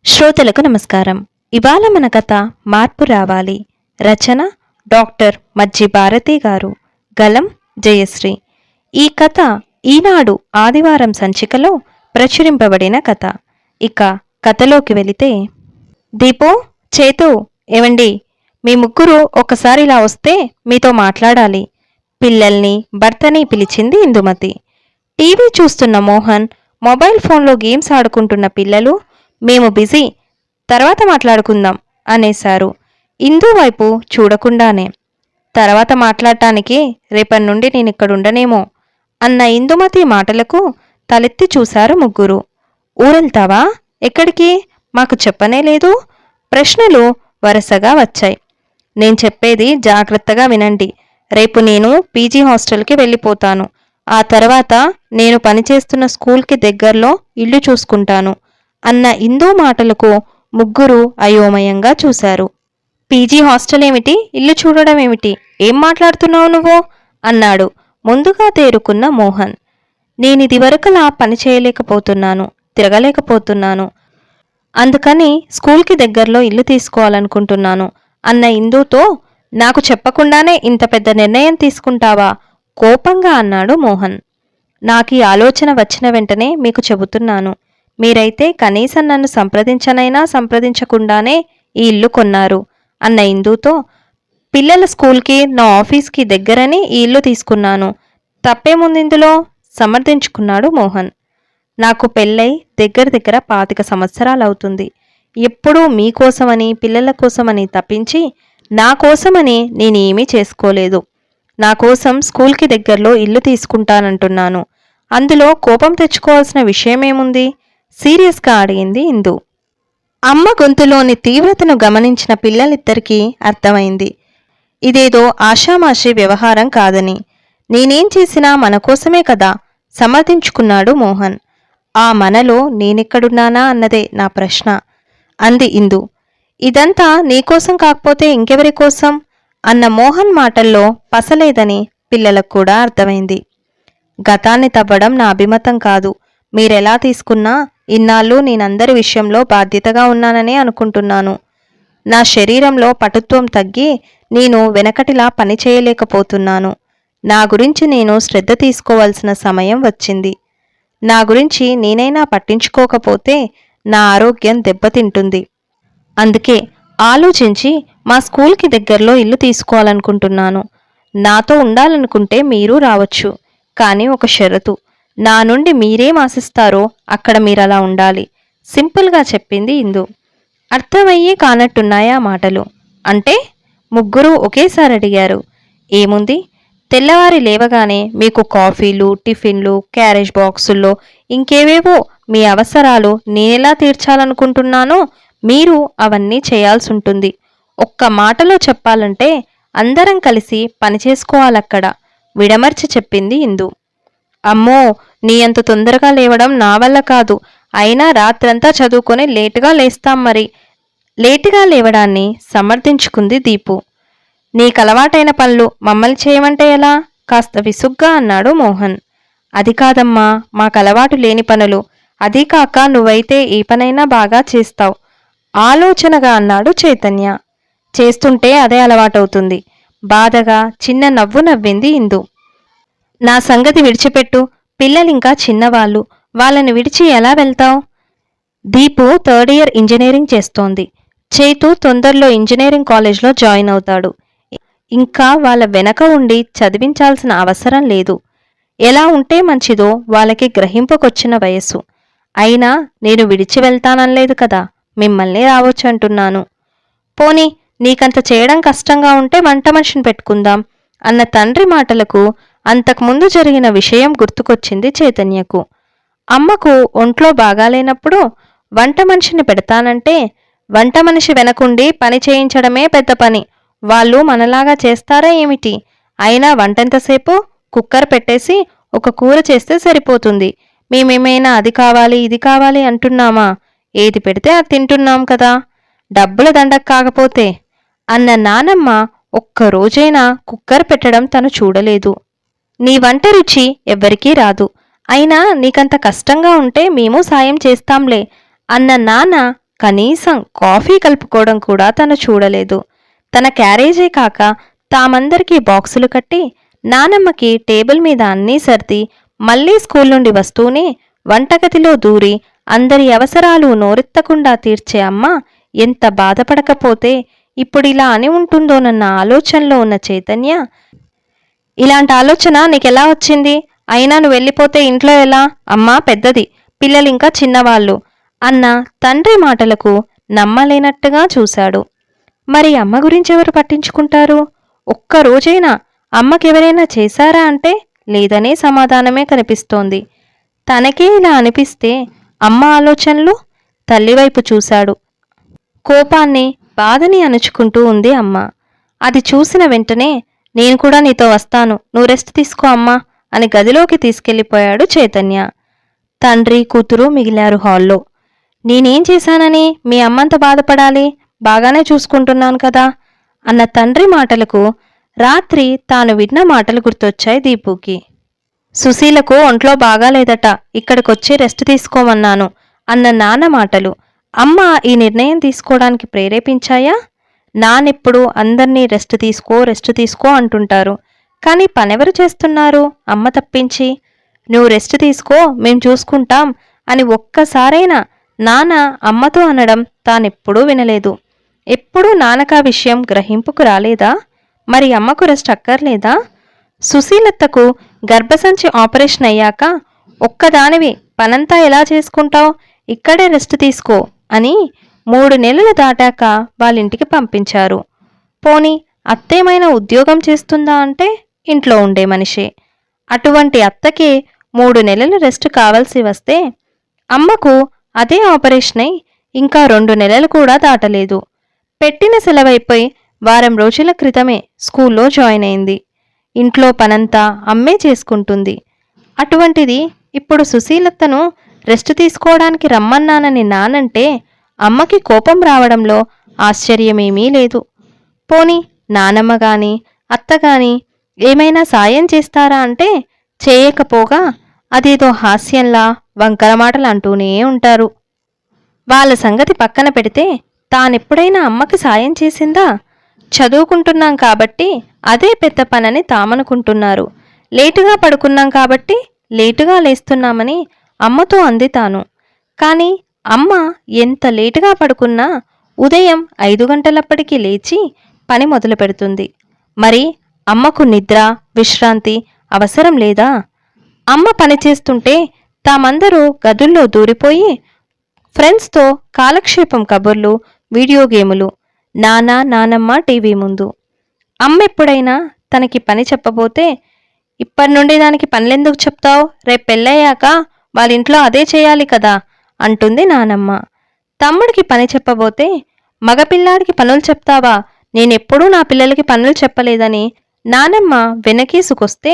శ్రోతలకు నమస్కారం. ఇవాళ మన కథ మార్పు రావాలి. రచన డాక్టర్ మజ్జి భారతి గారు. గలం జయశ్రీ. ఈ కథ ఈనాడు ఆదివారం సంచికలో ప్రచురింపబడిన కథ. ఇక కథలోకి వెళితే, దీపు, చేతు, ఏవండి, మీ ముగ్గురు ఒకసారి ఇలా వస్తే మీతో మాట్లాడాలి. పిల్లల్ని భర్తని పిలిచింది ఇందుమతి. టీవీ చూస్తున్న మోహన్, మొబైల్ ఫోన్లో గేమ్స్ ఆడుకుంటున్న పిల్లలు మేము బిజీ, తర్వాత మాట్లాడుకుందాం అనేశారు. ఇందు వైపు చూడకుండానే. తర్వాత మాట్లాడటానికి రేపటి నుండి నేనిక్కడుండనేమో అన్న ఇందుమతి మాటలకు తలెత్తి చూశారు ముగ్గురు. ఊరెళ్తావా? ఎక్కడికి? మాకు చెప్పనే లేదు. ప్రశ్నలు వరుసగా వచ్చాయి. నేను చెప్పేది జాగ్రత్తగా వినండి. రేపు నేను పీజీ హాస్టల్కి వెళ్ళిపోతాను. ఆ తర్వాత నేను పనిచేస్తున్న స్కూల్కి దగ్గరలో ఇల్లు చూసుకుంటాను అన్న ఇందు మాటలకు ముగ్గురు అయోమయంగా చూశారు. పీజీ హాస్టల్ ఏమిటి, ఇల్లు చూడడం ఏమిటి, ఏం మాట్లాడుతున్నావు నువ్వు అన్నాడు ముందుగా తేరుకున్న మోహన్. నేనిదివరకలా పని చేయలేకపోతున్నాను, తిరగలేకపోతున్నాను. అందుకని స్కూల్కి దగ్గరలో ఇల్లు తీసుకోవాలనుకుంటున్నాను అన్న ఇందుతో, నాకు చెప్పకుండానే ఇంత పెద్ద నిర్ణయం తీసుకుంటావా కోపంగా అన్నాడు మోహన్. నాకీ ఆలోచన వచ్చిన వెంటనే మీకు చెబుతున్నాను. మీరైతే కనీసం నన్ను సంప్రదించకుండానే ఈ ఇల్లు కొన్నారు అన్న ఇందుతో, పిల్లల స్కూల్కి నా ఆఫీస్కి దగ్గరని ఈ ఇల్లు తీసుకున్నాను, తప్పేముంది ఇందులో సమర్థించుకున్నాడు మోహన్. నాకు పెళ్ళై దగ్గర 25 సంవత్సరాలవుతుంది. ఎప్పుడూ మీకోసమని పిల్లల కోసమని తప్పించి నా కోసమని నేనేమీ చేసుకోలేదు. నా కోసం స్కూల్కి దగ్గరలో ఇల్లు తీసుకుంటానంటున్నాను. అందులో కోపం తెచ్చుకోవాల్సిన విషయమేముంది? సీరియస్గా అడిగింది ఇందు. అమ్మ గొంతులోని తీవ్రతను గమనించిన పిల్లలిద్దరికీ అర్థమైంది, ఇదేదో ఆషామాషి వ్యవహారం కాదని. నేనేం చేసినా మన కోసమే కదా సమర్థించుకున్నాడు మోహన్. ఆ మనలో నేనెక్కడున్నానా అన్నదే నా ప్రశ్న అంది ఇందు. ఇదంతా నీకోసం కాకపోతే ఇంకెవరి కోసం అన్న మోహన్ మాటల్లో పసలేదని పిల్లలకు కూడా అర్థమైంది. గతాన్ని తవ్వడం నా అభిమతం కాదు. మీరెలా తీసుకున్నా ఇన్నాళ్ళు నేనందరి విషయంలో బాధ్యతగా ఉన్నాననే అనుకుంటున్నాను. నా శరీరంలో పటుత్వం తగ్గి నేను వెనకటిలా పని చేయలేకపోతున్నాను. నా గురించి నేను శ్రద్ధ తీసుకోవాల్సిన సమయం వచ్చింది. నా గురించి నేనైనా పట్టించుకోకపోతే నా ఆరోగ్యం దెబ్బతింటుంది. అందుకే ఆలోచించి మా స్కూల్కి దగ్గరలో ఇల్లు తీసుకోవాలనుకుంటున్నాను. నాతో ఉండాలనుకుంటే మీరు రావచ్చు. కానీ ఒక షరతు, నా నుండి మీరేం ఆశిస్తారో అక్కడ మీరలా ఉండాలి, సింపుల్గా చెప్పింది ఇందు. అర్థమయ్యే కానట్టున్నాయా మాటలు? అంటే ముగ్గురు ఒకేసారి అడిగారు. ఏముంది, తెల్లవారి లేవగానే మీకు కాఫీలు, టిఫిన్లు, క్యారేజ్ బాక్సుల్లో ఇంకేవేవో మీ అవసరాలు నేనెలా తీర్చాలనుకుంటున్నానో మీరు అవన్నీ చేయాల్సుంటుంది. ఒక్క మాటలో చెప్పాలంటే అందరం కలిసి పనిచేసుకోవాలక్కడ విడమర్చి చెప్పింది ఇందు. అమ్మో, నీ అంత తొందరగా లేవడం నా వల్ల కాదు. అయినా రాత్రంతా చదువుకొని లేటుగా లేస్తాం, మరి లేటుగా లేవడాన్ని సమర్థించుకుంది దీపు. నీకలవాటైన పనులు మమ్మల్ని చేయమంటే ఎలా? కాస్త విసుగ్గా అన్నాడు మోహన్. అది కాదమ్మా, మాకలవాటు లేని పనులు. అదీ కాక నువ్వైతే ఏ పనైనా బాగా చేస్తావు ఆలోచనగా అన్నాడు చైతన్య. చేస్తుంటే అదే అలవాటవుతుంది. బాధగా చిన్న నవ్వు నవ్వింది ఇందు. నా సంగతి విడిచిపెట్టు, పిల్లలింకా చిన్నవాళ్ళు, వాళ్ళని విడిచి ఎలా వెళ్తావు? దీపు 3rd ఇయర్ ఇంజనీరింగ్ చేస్తోంది. చైతు తొందరలో ఇంజనీరింగ్ కాలేజ్లో జాయిన్ అవుతాడు. ఇంకా వాళ్ళ వెనక ఉండి చదివించాల్సిన అవసరం లేదు. ఎలా ఉంటే మంచిదో వాళ్ళకి గ్రహింపుకొచ్చిన వయస్సు. అయినా నేను విడిచి వెళ్తాననలేదు కదా, మిమ్మల్ని రావచ్చు అంటున్నాను. పోనీ నీకంత చేయడం కష్టంగా ఉంటే వంట మనిషిని పెట్టుకుందాం అన్న తండ్రి మాటలకు అంతకుముందు జరిగిన విషయం గుర్తుకొచ్చింది చైతన్యకు. అమ్మకు ఒంట్లో బాగాలేనప్పుడు వంట మనిషిని పెడతానంటే వంట మనిషి వెనకుండి పని చేయించడమే పెద్ద పని. వాళ్ళు మనలాగా చేస్తారా ఏమిటి? అయినా వంటెంతసేపు? కుక్కర్ పెట్టేసి ఒక కూర చేస్తే సరిపోతుంది. మేమేమైనా అది కావాలి ఇది కావాలి అంటున్నామా? ఏది పెడితే అది తింటున్నాం కదా, డబ్బుల దండక కాకపోతే అన్న నానమ్మ ఒక్కరోజైనా కుక్కర్ పెట్టడం తను చూడలేదు. నీ వంట రుచి ఎవ్వరికీ రాదు. అయినా నీకంత కష్టంగా ఉంటే మేము సాయం చేస్తాంలే అన్న నాన్న కనీసం కాఫీ కలుపుకోవడం కూడా తను చూడలేదు. తన క్యారేజే కాక తామందరికీ బాక్సులు కట్టి నానమ్మకి టేబుల్ మీద అన్నీ సర్ది మళ్లీ స్కూల్ నుండి వస్తూనే వంటగదిలో దూరి అందరి అవసరాలు నోరెత్తకుండా తీర్చే అమ్మ ఎంత బాధపడకపోతే ఇప్పుడిలా అని ఉంటుందోనన్న ఆలోచనలో ఉన్న చైతన్య, ఇలాంటి ఆలోచన నీకెలా వచ్చింది? అయినా నువ్వు వెళ్ళిపోతే ఇంట్లో ఎలా? అమ్మా పెద్దది, పిల్లలింకా చిన్నవాళ్ళు అన్న తండ్రి మాటలకు నమ్మలేనట్టుగా చూశాడు. మరి అమ్మ గురించెవరు పట్టించుకుంటారు? ఒక్కరోజైనా అమ్మకెవరైనా చేశారా అంటే లేదనే సమాధానమే కనిపిస్తోంది. తనకే ఇలా అనిపిస్తే అమ్మ ఆలోచనలు? తల్లివైపు చూశాడు. కోపాన్ని, బాధని అణుచుకుంటూ ఉంది అమ్మ. అది చూసిన వెంటనే నేను కూడా నీతో వస్తాను, నువ్వు రెస్ట్ తీసుకో అమ్మా అని గదిలోకి తీసుకెళ్లిపోయాడు చైతన్య. తండ్రి కూతురు మిగిలారు హాల్లో. నేనేం చేశానని మీ అమ్మంత బాధపడాలి? బాగానే చూసుకుంటున్నాను కదా అన్న తండ్రి మాటలకు రాత్రి తాను విన్న మాటలు గుర్తొచ్చాయి దీపుకి. సుశీలకు ఒంట్లో బాగాలేదట, ఇక్కడికొచ్చి రెస్ట్ తీసుకోమన్నాను అన్న నాన్న మాటలు అమ్మ ఈ నిర్ణయం తీసుకోవడానికి ప్రేరేపించాయా? నానెప్పుడు అందర్నీ రెస్ట్ తీసుకో అంటుంటారు. కానీ పనెవరు చేస్తున్నారు అమ్మ తప్పించి? నువ్వు రెస్ట్ తీసుకో, మేం చూసుకుంటాం అని ఒక్కసారైనా నాన్న అమ్మతో అనడం తానెప్పుడూ వినలేదు. ఎప్పుడూ నాన్నకా విషయం గ్రహింపుకు రాలేదా? మరి అమ్మకు రెస్ట్ అక్కర్లేదా? సుశీలత్తకు గర్భసంచి ఆపరేషన్ అయ్యాక ఒక్కదానివి పనంతా ఎలా చేసుకుంటావు, ఇక్కడే రెస్ట్ తీసుకో అని 3 నెలలు దాటాక వాళ్ళింటికి పంపించారు. పోనీ అత్తేమైనా ఉద్యోగం చేస్తుందా అంటే ఇంట్లో ఉండే మనిషే. అటువంటి అత్తకే 3 నెలలు రెస్ట్ కావలసి వస్తే అమ్మకు అదే ఆపరేషన్ అయి ఇంకా 2 నెలలు కూడా దాటలేదు. పెట్టిన సెలవైపోయి వారం రోజుల క్రితమే స్కూల్లో జాయిన్ అయింది. ఇంట్లో పనంతా అమ్మే చేసుకుంటుంది. అటువంటిది ఇప్పుడు సుశీలత్తను రెస్ట్ తీసుకోవడానికి రమ్మన్నానని నానంటే అమ్మకి కోపం రావడంలో ఆశ్చర్యమేమీ లేదు. పోని నానమ్మ గాని అత్తగాని ఏమైనా సాయం చేస్తారా అంటే చేయకపోగా అదేదో హాస్యంలా వంకర మాటలు అంటూనే ఉంటారు. వాళ్ళ సంగతి పక్కన పెడితే తానెప్పుడైనా అమ్మకి సాయం చేసిందా? చదువుకుంటున్నాం కాబట్టి అదే పెద్ద పనని తామనుకుంటున్నారు. లేటుగా పడుకున్నాం కాబట్టి లేటుగా లేస్తున్నామని అమ్మతో అంది తాను. కానీ అమ్మ ఎంత లేటుగా పడుకున్నా ఉదయం 5 గంటలప్పటికీ లేచి పని మొదలు పెడుతుంది. మరి అమ్మకు నిద్ర, విశ్రాంతి అవసరం లేదా? అమ్మ పనిచేస్తుంటే తామందరూ గదుల్లో దూరిపోయి ఫ్రెండ్స్తో కాలక్షేపం కబుర్లు, వీడియో గేములు, నానమ్మ టీవీ ముందు. అమ్మెప్పుడైనా తనకి పని చెప్పబోతే ఇప్పటి నుండి దానికి పనులెందుకు చెప్తావు, రేపు పెళ్ళయ్యాక వాళ్ళింట్లో అదే చేయాలి కదా అంటుంది నానమ్మ. తమ్ముడికి పని చెప్పబోతే మగపిల్లాడికి పనులు చెప్తావా, నేనెప్పుడూ నా పిల్లలకి పనులు చెప్పలేదని నానమ్మ వెనకేసుకొస్తే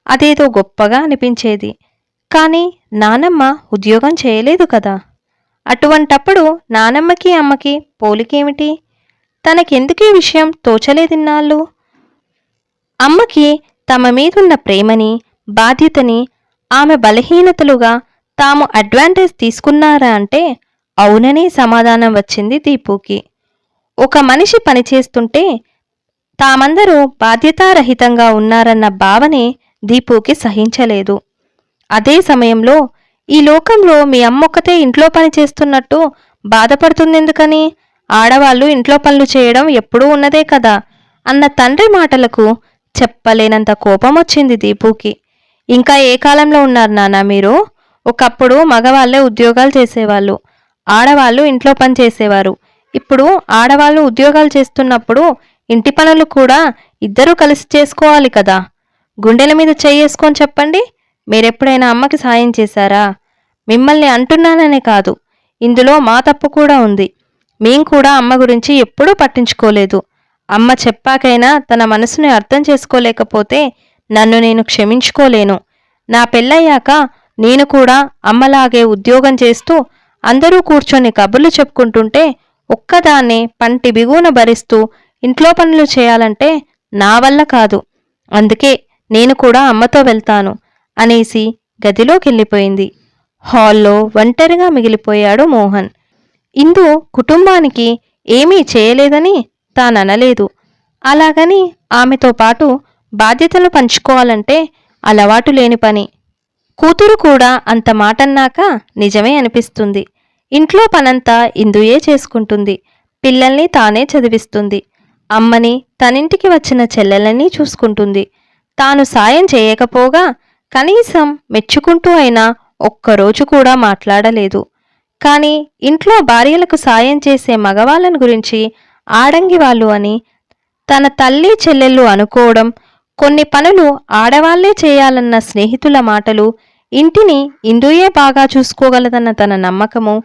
అదేదో గొప్పగా అనిపించేది. కానీ నానమ్మ ఉద్యోగం చేయలేదు కదా. అటువంటప్పుడు నానమ్మకి అమ్మకి పోలికేమిటి? తనకెందుకీ విషయం తోచలేదిన్నాళ్ళు? అమ్మకి తమ మీదున్న ప్రేమని, బాధ్యతని ఆమె బలహీనతలుగా తాము అడ్వాంటేజ్ తీసుకున్నారా అంటే అవుననే సమాధానం వచ్చింది దీపుకి. ఒక మనిషి పనిచేస్తుంటే తామందరూ బాధ్యతారహితంగా ఉన్నారన్న భావనే దీపుకి సహించలేదు. అదే సమయంలో ఈ లోకంలో మీ అమ్మొక్కతే ఇంట్లో పని చేస్తున్నట్టు బాధపడుతుందెందుకని? ఆడవాళ్ళు ఇంట్లో పనులు చేయడం ఎప్పుడూ ఉన్నదే కదా అన్న తండ్రి మాటలకు చెప్పలేనంత కోపం వచ్చింది దీపుకి. ఇంకా ఏ కాలంలో ఉన్నారు నాన్న మీరు? ఒకప్పుడు మగవాళ్లే ఉద్యోగాలు చేసేవాళ్ళు, ఆడవాళ్ళు ఇంట్లో పని చేసేవారు. ఇప్పుడు ఆడవాళ్ళు ఉద్యోగాలు చేస్తున్నప్పుడు ఇంటి పనులు కూడా ఇద్దరూ కలిసి చేసుకోవాలి కదా. గుండెల మీద చేసుకొని చెప్పండి, మీరెప్పుడైనా అమ్మకి సాయం చేశారా? మిమ్మల్ని అంటున్నాననే కాదు, ఇందులో మా తప్పు కూడా ఉంది. మేం కూడా అమ్మ గురించి ఎప్పుడూ పట్టించుకోలేదు. అమ్మ చెప్పాకైనా తన మనసుని అర్థం చేసుకోలేకపోతే నన్ను నేను క్షమించుకోలేను. నా పెళ్ళయ్యాక నేను కూడా అమ్మలాగే ఉద్యోగం చేస్తూ అందరూ కూర్చొని కబుర్లు చెప్పుకుంటుంటే ఒక్కదాన్నే పంటి బిగున భరిస్తూ ఇంట్లో పనులు చేయాలంటే నా వల్ల కాదు. అందుకే నేను కూడా అమ్మతో వెళ్తాను అనేసి గదిలోకెళ్ళిపోయింది. హాల్లో ఒంటరిగా మిగిలిపోయాడు మోహన్. ఇందు కుటుంబానికి ఏమీ చేయలేదని తాననలేదు. అలాగని ఆమెతో పాటు బాధ్యతలు పంచుకోవాలంటే అలవాటు లేని పని. కూతురు కూడా అంత మాటన్నాక నిజమే అనిపిస్తుంది. ఇంట్లో పనంతా ఇందుయే చేసుకుంటుంది. పిల్లల్ని తానే చదివిస్తుంది. అమ్మని, తనింటికి వచ్చిన చెల్లెలని చూసుకుంటుంది. తాను సాయం చేయకపోగా కనీసం మెచ్చుకుంటూ అయినా ఒక్కరోజు కూడా మాట్లాడలేదు. కాని ఇంట్లో భార్యలకు సాయం చేసే మగవాళ్ళని గురించి ఆడంగివాళ్ళు అని తన తల్లి చెల్లెళ్ళు అనుకోవడం, కొన్ని పనులు ఆడవాళ్లే చేయాలన్న స్నేహితుల మాటలు, ఇంటిని ఇందుయే బాగా చూసుకోగలదన్న తన నమ్మకము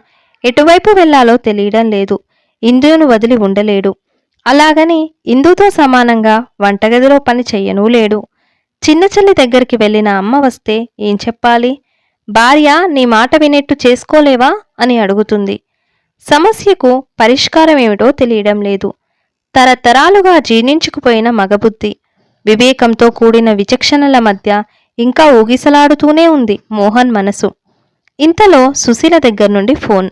ఎటువైపు వెళ్లాలో తెలియడం లేదు. ఇందును వదిలి ఉండలేడు. అలాగని ఇందుతో సమానంగా వంటగదిలో పని చెయ్యనూ లేడు. చిన్న చెల్లి దగ్గరికి వెళ్ళిన అమ్మ వస్తే ఏం చెప్పాలి? భార్య నీ మాట వినేట్టు చేసుకోలేవా అని అడుగుతుంది. సమస్యకు పరిష్కారం ఏమిటో తెలియడం లేదు. తరతరాలుగా జీర్ణించుకుపోయిన మగబుద్ధి, వివేకంతో కూడిన విచక్షణల మధ్య ఇంకా ఊగిసలాడుతూనే ఉంది మోహన్ మనసు. ఇంతలో సుశీల దగ్గర నుండి ఫోన్.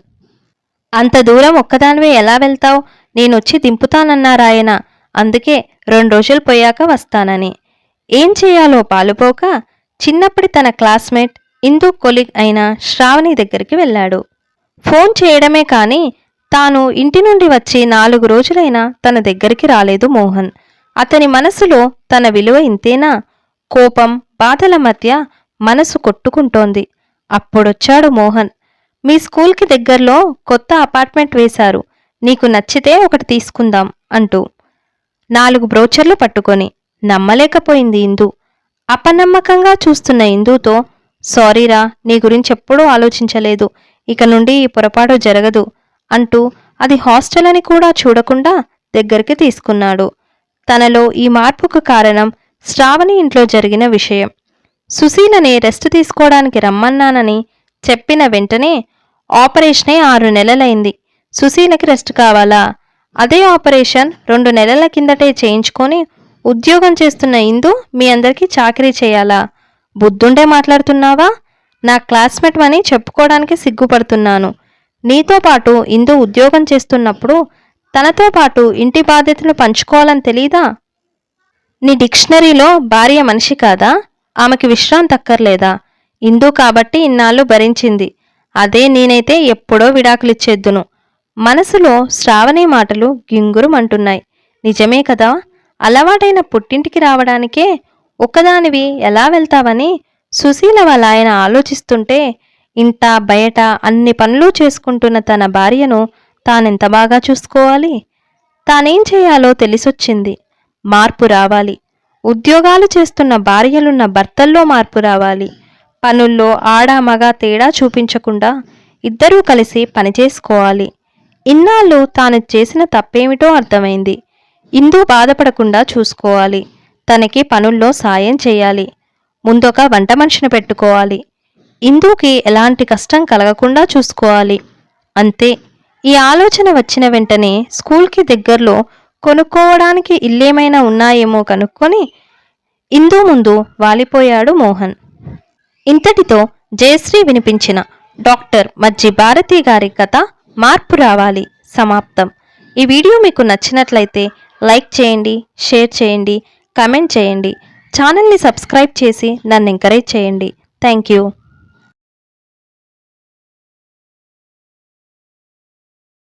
అంత దూరం ఒక్కదానివే ఎలా వెళ్తావు? నేనొచ్చి దింపుతానన్నారాయన. అందుకే 2 రోజులు పోయాక వస్తానని. ఏం చేయాలో పాలుపోక చిన్నప్పటి తన క్లాస్మేట్, ఇందు కొలీగ్ అయిన శ్రావణి దగ్గరికి వెళ్ళాడు. ఫోన్ చేయడమే కాని తాను ఇంటి నుండి వచ్చి 4 రోజులైనా తన దగ్గరికి రాలేదు మోహన్. అతని మనసులో తన విలువ ఇంతేనా? కోపం, బాధల మధ్య మనసు కొట్టుకుంటోంది. అప్పుడొచ్చాడు మోహన్. మీ స్కూల్కి దగ్గరలో కొత్త అపార్ట్మెంట్ వేశారు. నీకు నచ్చితే ఒకటి తీసుకుందాం అంటూ 4 బ్రోచర్లు పట్టుకొని. నమ్మలేకపోయింది ఇందు. అపనమ్మకంగా చూస్తున్న ఇందుతో, సారీరా, నీ గురించెప్పుడూ ఆలోచించలేదు. ఇక నుండి ఈ పొరపాటు జరగదు అంటూ అది హాస్టల్ అని కూడా చూడకుండా దగ్గరికి తీసుకున్నాడు. తనలో ఈ మార్పుకు కారణం శ్రావణి ఇంట్లో జరిగిన విషయం. సుశీలని రెస్ట్ తీసుకోవడానికి రమ్మన్నానని చెప్పిన వెంటనే ఆపరేషనే 6 నెలలైంది. సుశీలకి రెస్ట్ కావాలా? అదే ఆపరేషన్ 2 నెలల కిందటే చేయించుకొని ఉద్యోగం చేస్తున్న ఇందు మీ అందరికీ చాకరీ చేయాలా? బుద్ధుండే మాట్లాడుతున్నావా? నా క్లాస్మేట్ అని చెప్పుకోవడానికి సిగ్గుపడుతున్నాను. నీతో పాటు ఇందు ఉద్యోగం చేస్తున్నప్పుడు తనతో పాటు ఇంటి బాధ్యతలు పంచుకోవాలని తెలీదా? నీ డిక్షనరీలో భార్య మనిషి కాదా? ఆమెకి విశ్రాంతి అక్కర్లేదా? ఇందు కాబట్టి ఇన్నాళ్ళు భరించింది. అదే నేనైతే ఎప్పుడో విడాకులిచ్చేద్దును. మనసులో శ్రావణి మాటలు గింగురుమంటున్నాయి. నిజమే కదా? అలవాటైన పుట్టింటికి రావడానికే ఒక్కదానివి ఎలా వెళ్తావని సుశీల వాళ్ళ ఆయన ఆలోచిస్తుంటే, ఇంట బయట అన్ని పనులు చేసుకుంటున్న తన భార్యను తానెంత బాగా చూసుకోవాలి? తానేం చేయాలో తెలిసొచ్చింది. మార్పు రావాలి. ఉద్యోగాలు చేస్తున్న భార్యలున్న భర్తల్లో మార్పు రావాలి. పనుల్లో ఆడ మగ తేడా చూపించకుండా ఇద్దరూ కలిసి పనిచేసుకోవాలి. ఇన్నాళ్ళు తాను చేసిన తప్పేమిటో అర్థమైంది. ఇందు బాధపడకుండా చూసుకోవాలి. తనకి పనుల్లో సాయం చేయాలి. ముందొక వంట మనిషిని పెట్టుకోవాలి. ఇందుకి ఎలాంటి కష్టం కలగకుండా చూసుకోవాలి. అంతే. ఈ ఆలోచన వచ్చిన వెంటనే స్కూల్కి దగ్గరలో కొనుక్కోవడానికి ఇల్లేమైనా ఉన్నాయేమో కనుక్కొని ఇందు ముందు వాలిపోయాడు మోహన్. ఇంతటితో జయశ్రీ వినిపించిన డాక్టర్ మజ్జి భారతి గారి కథ మార్పు రావాలి సమాప్తం. ఈ వీడియో మీకు నచ్చినట్లయితే లైక్ చేయండి, షేర్ చేయండి, కమెంట్ చేయండి. ఛానల్ని సబ్స్క్రైబ్ చేసి నన్ను ఎంకరేజ్ చేయండి. Thank you.